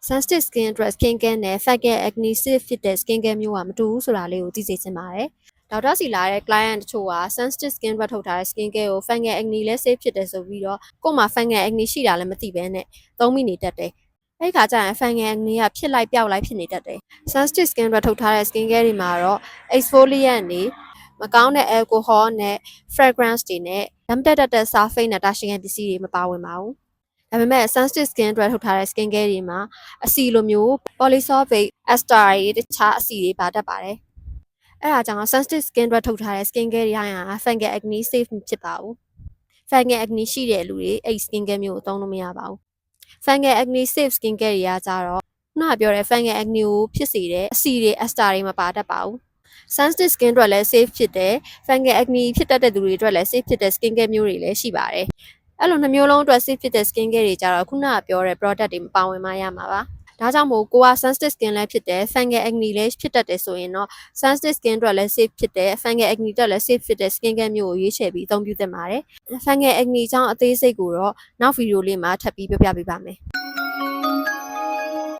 sensitive skin အတွက် skin care နဲ့ fungal acne safe ဖြစ်တဲ့ skin care မျိုးကမတူဘူးဆိုတာလေးကိုသိစေချင်ပါတယ်။ဒေါက်တာစီလာတဲ့ client တချို့က sensitive skin အတွက်ထုတ်ထားတဲ့ skin care ကို fungal acne လည်း safe ဖြစ်တယ်ဆိုပြီးတော့ကို့မှာ fungal acne ရှိတာလည်းမသိဘဲနဲ့သုံးမိနေတတ်တယ်။အဲ့ခါကျရင် fungal acne ကဖြစ်လိုက်ပျောက်လိုက်ဖြစ်နေတတ်တယ်။ sensitive skin အတွက်ထုတ်ထားတဲ့ skin care တွေမှာတော့ exfoliant တွေမကောင်းတဲ့ alcohol နဲ့ fragrance တွေနဲ့ဓာတ်တက်တဲ့ sulfate နဲ့တာရှိတဲ့ပစ္စည်းတွေမပါဝင်ပါဘူး။ဒါပေမဲ့ sensitive skin အတွက်ထုတ်ထားတဲ့ skin care တွေမှာအဆီလိုမျိုး polysulfate ester တွေတခြားအဆီတွေပါတတ်ပါတယ်။အဲ့ဒါကြောင့် sensitive skin အတွက်ထုတ်ထားတဲ့ skin care တွေဟာ fungal acne safe မဖြစ်ပါဘူး။ fungal acne ရှိတဲ့လူတွေအဲ့ skin care မျိုးကိုသုံးလို့မရပါဘူး။ fungal acne safe skin care တွေကကြတော့ခုနကပြောတဲ့ fungal acne ကိုဖြစ်စေတဲ့အဆီတွေ ester တွေမပါတတ်ပါဘူး။ sensitive skin အတွက်လည်း safe ဖြစ်တယ်။ fungal acne ဖြစ်တတ်တဲ့သူတွေအတွက်လည်း safe ဖြစ်တဲ့ skin care မျိုးတွေလည်းရှိပါတယ်။အဲ့လိုနှမျိုးလုံးအတွက် safe ဖြစ်တဲ့ skin care တွေကြတော့ခုနကပြောတဲ့ product တွေမပါဝင်မှရမှာပါ။ဒါကြောင့်မို့ကိုက sensitive skin လည်းဖြစ်တယ် fungal acne လည်းဖြစ်တတ်တယ်ဆိုရင်တော့ sensitive skin အတွက်လည်း safe ဖြစ်တယ် fungal acne အတွက်လည်း safe ဖြစ်တဲ့ skin care မျိုးကိုရွေးချယ်ပြီးအသုံးပြုသင့်ပါတယ်။ fungal acne အကြောင်းအသေးစိတ်ကိုတော့နောက်ဗီဒီယိုလေးမှာထပ်ပြီးပြောပြပေးပါမယ်။